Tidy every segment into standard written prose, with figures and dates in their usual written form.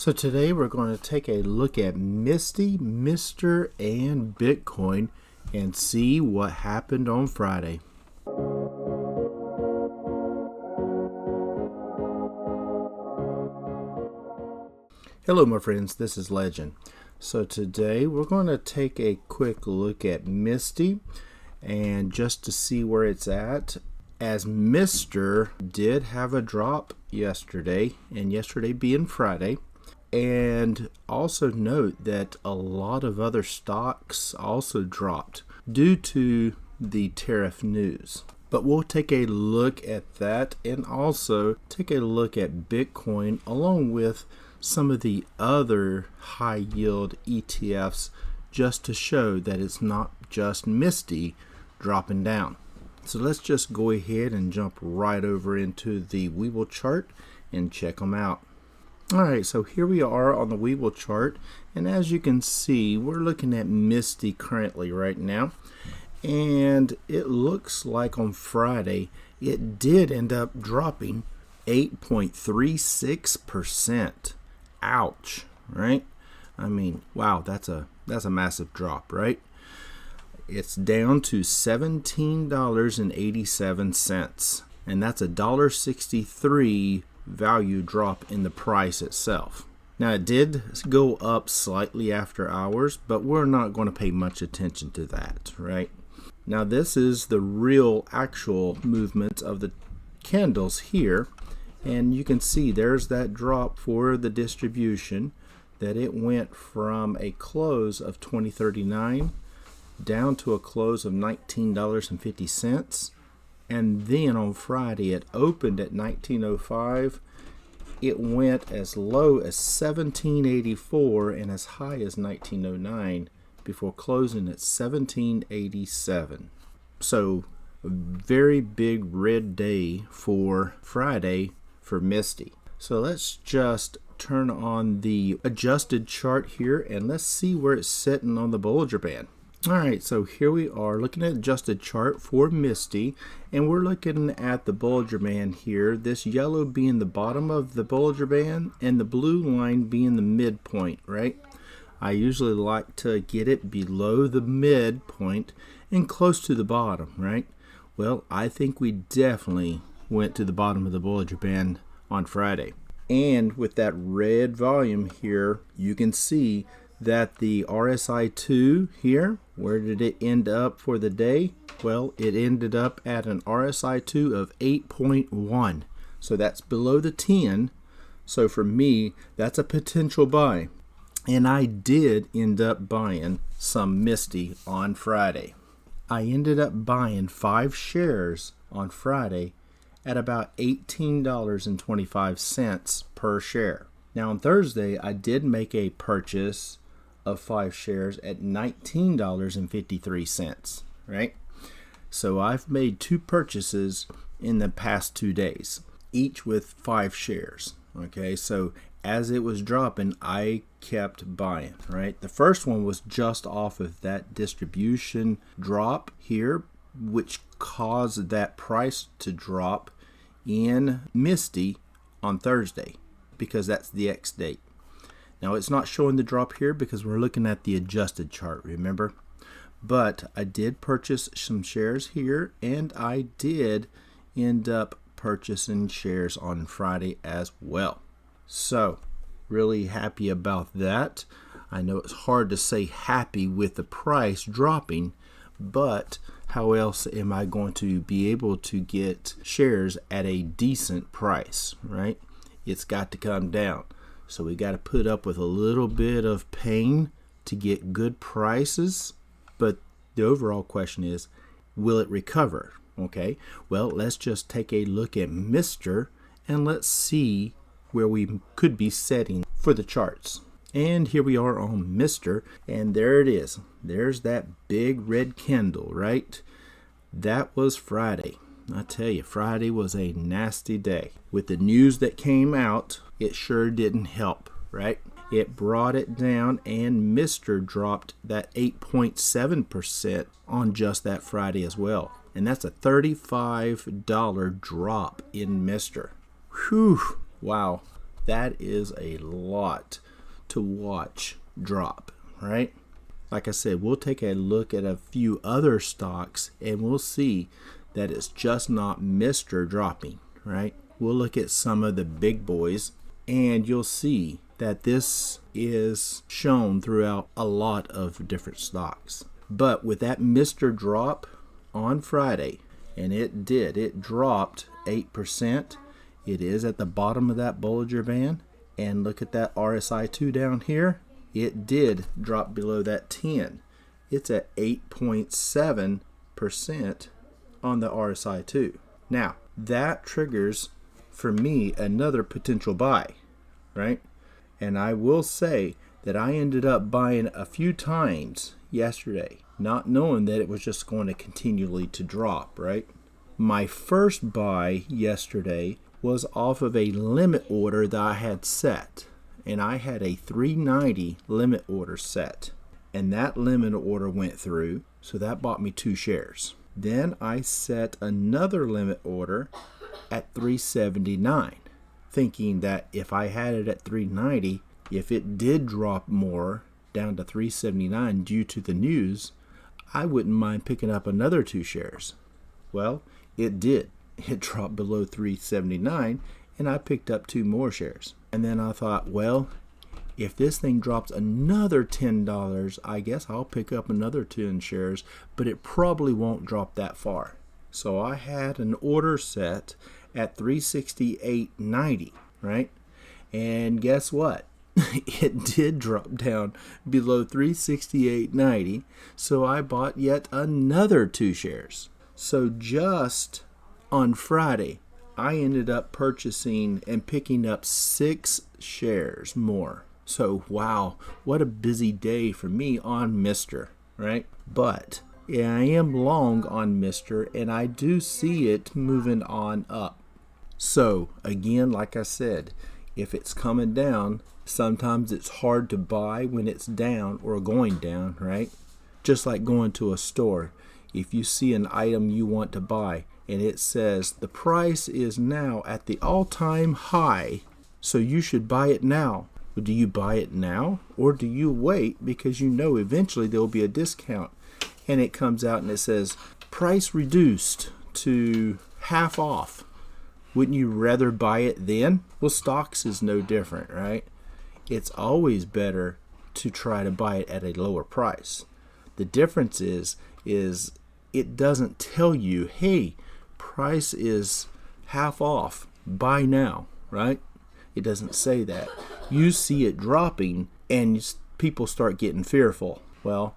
So today we're going to take a look at MSTY, MSTR, and Bitcoin and see what happened on Friday. Hello my friends, this is Legend. So today we're going to take a quick look at MSTY and just to see where it's at, as MSTR did have a drop yesterday, and yesterday being Friday. And also note that a lot of other stocks also dropped due to the tariff news. But we'll take a look at that and also take a look at Bitcoin along with some of the other high yield ETFs just to show that it's not just MSTY dropping down. So let's just go ahead and jump right over into the Webull chart and check them out. Alright, so here we are on the Webull chart, and as you can see, we're looking at MSTY currently right now, and it looks like on Friday it did end up dropping 8.36%. Ouch, right? I mean, wow, that's a massive drop, right? It's down to $17.87, and that's $1.63 value drop in the price itself. Now it did go up slightly after hours, but we're not going to pay much attention to that, right? Now this is the real actual movement of the candles here, and you can see there's that drop for the distribution, that it went from a close of $20.39 down to a close of $19.50. And then on Friday it opened at $19.05. It went as low as $17.84 and as high as $19.09 before closing at $17.87. So a very big red day for Friday for MSTY. So let's just turn on the adjusted chart here and let's see where it's sitting on the Bollinger Band. Alright, so here we are looking at adjusted chart for MSTY, and we're looking at the Bollinger Band here, this yellow being the bottom of the Bollinger Band and the blue line being the midpoint, right? I usually like to get it below the midpoint and close to the bottom, right? Well, I think we definitely went to the bottom of the Bollinger Band on Friday. And with that red volume here, you can see that the RSI2 here, where did it end up for the day? Well, it ended up at an RSI2 of 8.1. So that's below the 10. So for me, that's a potential buy. And I did end up buying some MSTY on Friday. I ended up buying 5 shares on Friday at about $18.25 per share. Now on Thursday, I did make a purchase of 5 shares at $19.53, right? So I've made 2 purchases in the past 2 days, each with 5 shares. Okay, so as it was dropping, I kept buying, right? The first one was just off of that distribution drop here, which caused that price to drop in MSTY on Thursday, because that's the X date. Now it's not showing the drop here because we're looking at the adjusted chart, remember? But I did purchase some shares here, and I did end up purchasing shares on Friday as well. So really happy about that. I know it's hard to say happy with the price dropping, but how else am I going to be able to get shares at a decent price, right? It's got to come down. So we got to put up with a little bit of pain to get good prices. But the overall question is, will it recover? Okay, well, let's just take a look at MSTR and let's see where we could be setting for the charts. And here we are on MSTR, and there it is. There's that big red candle, right? That was Friday. I tell you, Friday was a nasty day. With the news that came out, it sure didn't help, right? It brought it down, and MSTR dropped that 8.7% on just that Friday as well. And that's a $35 drop in MSTR. Whew, wow. That is a lot to watch drop, right? Like I said, we'll take a look at a few other stocks and we'll see that it's just not Mr. dropping, right? We'll look at some of the big boys and you'll see that this is shown throughout a lot of different stocks. But with that Mr. drop on Friday, and it dropped 8%. It is at the bottom of that Bollinger Band. And look at that RSI2 down here. It did drop below that 10. It's at 8.7% on the RSI2. Now, that triggers for me another potential buy, right? And I will say that I ended up buying a few times yesterday, not knowing that it was just going to continually to drop, right? My first buy yesterday was off of a limit order that I had set, and I had a 390 limit order set, and that limit order went through, so that bought me 2 shares. Then I set another limit order at 379, thinking that if I had it at 390, if it did drop more down to 379 due to the news, I wouldn't mind picking up another 2 shares. Well, it did. It dropped below 379 and I picked up 2 more shares. And then I thought, well, if this thing drops another $10, I guess I'll pick up another 10 shares, but it probably won't drop that far. So I had an order set at 368.90, right? And guess what? It did drop down below 368.90, so I bought yet another 2 shares. So just on Friday, I ended up purchasing and picking up 6 shares more. So wow, what a busy day for me on Mr., right? But yeah, I am long on Mr., and I do see it moving on up. So again, like I said, if it's coming down, sometimes it's hard to buy when it's down or going down, right? Just like going to a store. If you see an item you want to buy and it says the price is now at the all-time high, so you should buy it now. Well, do you buy it now or do you wait because you know eventually there will be a discount and it comes out and it says price reduced to half off? Wouldn't you rather buy it then? Well, stocks is no different, right? It's always better to try to buy it at a lower price. The difference is it doesn't tell you, hey, price is half off, buy now, right? It doesn't say that. You see it dropping and people start getting fearful. Well,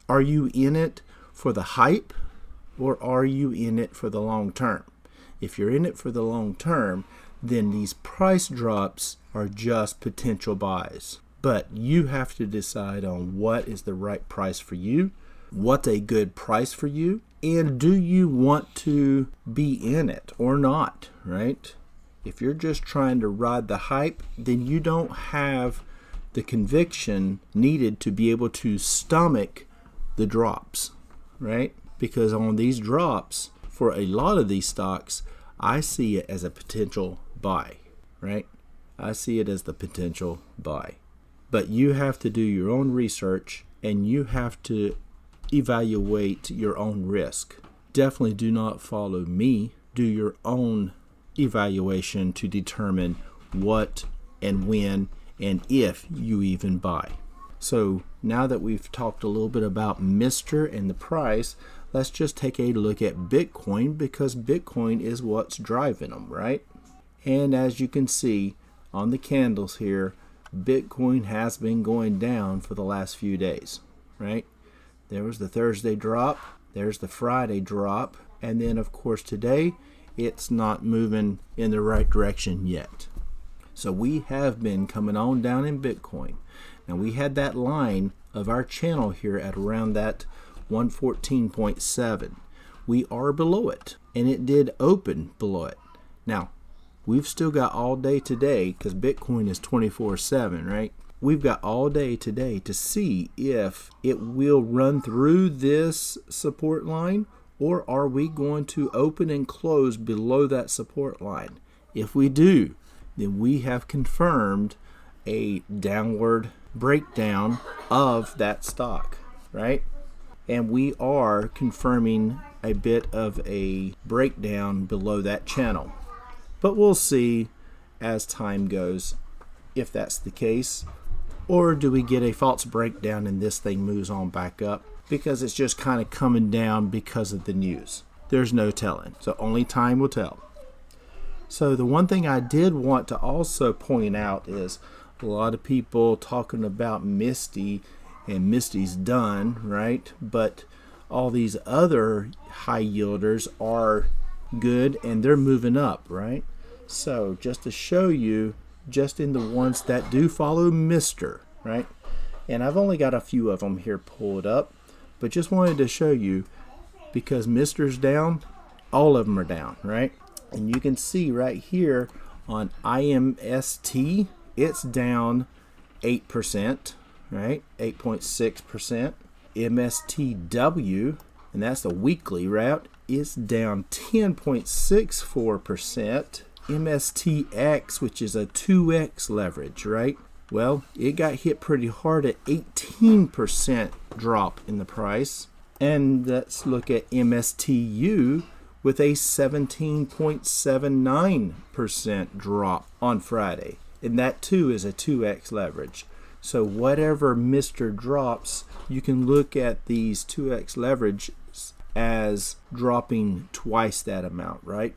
are you in it for the hype or are you in it for the long term? If you're in it for the long term, then these price drops are just potential buys. But you have to decide on what is the right price for you, what's a good price for you, and do you want to be in it or not, right? If you're just trying to ride the hype, then you don't have the conviction needed to be able to stomach the drops, right? Because on these drops, for a lot of these stocks, I see it as a potential buy, right? I see it as the potential buy. But you have to do your own research and you have to evaluate your own risk. Definitely do not follow me. Do your own evaluation to determine what and when and if you even buy. So now that we've talked a little bit about Mr. and the price, let's just take a look at Bitcoin, because Bitcoin is what's driving them, right? And as you can see on the candles here, Bitcoin has been going down for the last few days, right? There was the Thursday drop, there's the Friday drop, and then of course today it's not moving in the right direction yet. So we have been coming on down in Bitcoin. Now we had that line of our channel here at around that 114.7. We are below it, and it did open below it. Now, we've still got all day today, because Bitcoin is 24/7, right? We've got all day today to see if it will run through this support line, or are we going to open and close below that support line? If we do, then we have confirmed a downward breakdown of that stock, right? And we are confirming a bit of a breakdown below that channel. But we'll see as time goes if that's the case, or do we get a false breakdown and this thing moves on back up because it's just kind of coming down because of the news. There's no telling, so only time will tell. So the one thing I did want to also point out is a lot of people talking about MSTY, and MSTY's done, right? But all these other high yielders are good and they're moving up, right? So just to show you, just in the ones that do follow Mr., right? And I've only got a few of them here pulled up, but just wanted to show you, because Mr.'s down, all of them are down, right? And you can see right here on IMST, it's down 8%, right? 8.6%. MSTW, and that's the weekly route, is down 10.64%. MSTX, which is a 2x leverage, right? Well, it got hit pretty hard at 18% drop in the price. And let's look at MSTU with a 17.79% drop on Friday. And that too is a 2x leverage. So whatever Mr. drops, you can look at these 2x leverage as dropping twice that amount, right?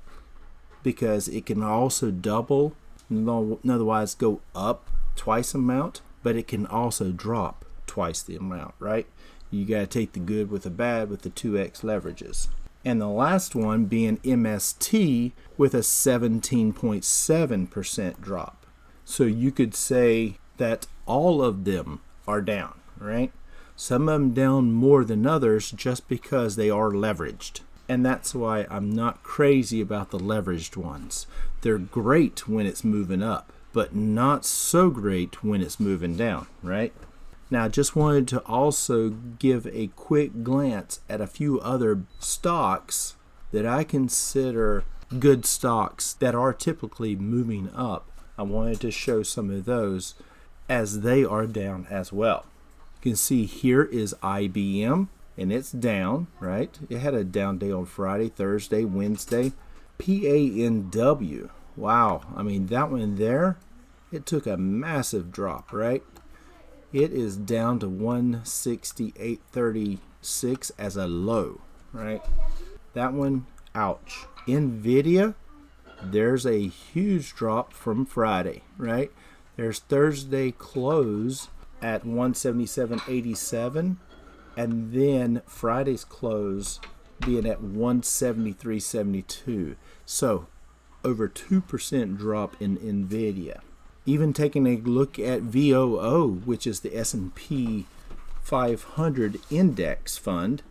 Because it can also double, otherwise go up twice the amount, but it can also drop twice the amount, right? You got to take the good with the bad with the 2x leverages. And the last one being MST with a 17.7% drop. So you could say that all of them are down, right? Some of them down more than others just because they are leveraged. And that's why I'm not crazy about the leveraged ones. They're great when it's moving up, but not so great when it's moving down, right? Now, I just wanted to also give a quick glance at a few other stocks that I consider good stocks that are typically moving up. I wanted to show some of those as they are down as well. You can see here is IBM, and it's down, right? It had a down day on Friday, Thursday, Wednesday. PANW, wow, I mean that one there, it took a massive drop, right? It is down to 168.36 as a low, right? That one, ouch. NVDY, there's a huge drop from Friday, right? There's Thursday close at 177.87, and then Friday's close being at 173.72. So over 2% drop in NVIDIA. Even taking a look at VOO, which is the S&P 500 index fund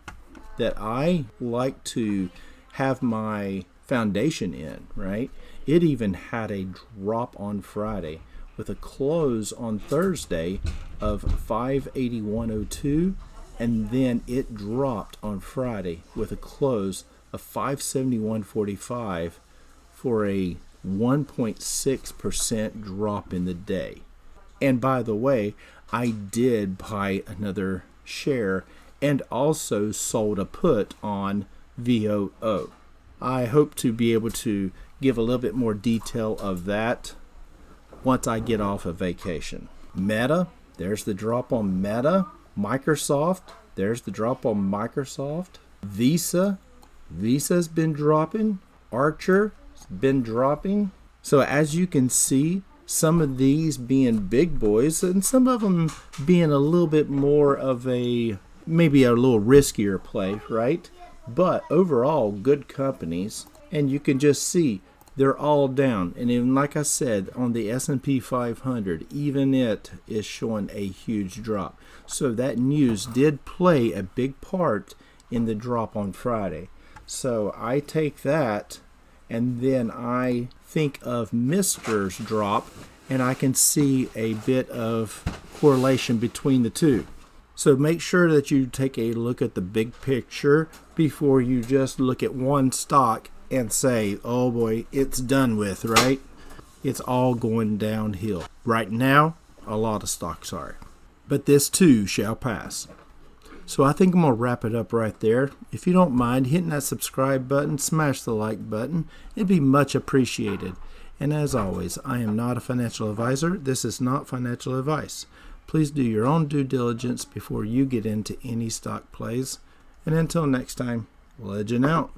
that I like to have my foundation in, right? It even had a drop on Friday with a close on Thursday of 581.02, and then it dropped on Friday with a close of 571.45 for a 1.6% drop in the day. And by the way, I did buy another share and also sold a put on VOO. I hope to be able to give a little bit more detail of that once I get off of vacation. Meta, there's the drop on Meta. Microsoft, there's the drop on Microsoft. Visa's been dropping. Archer been dropping. So as you can see, some of these being big boys and some of them being a little bit more of a, maybe a little riskier play, right? But overall good companies, and you can just see they're all down. And even like I said, on the S&P 500, even it is showing a huge drop. So that news did play a big part in the drop on Friday. So I take that and then I think of Mr.'s drop, and I can see a bit of correlation between the two. So make sure that you take a look at the big picture before you just look at one stock and say, oh boy, it's done with, right? It's all going downhill. Right now, a lot of stocks are. But this too shall pass. So I think I'm going to wrap it up right there. If you don't mind hitting that subscribe button, smash the like button. It'd be much appreciated. And as always, I am not a financial advisor. This is not financial advice. Please do your own due diligence before you get into any stock plays. And until next time, legend out.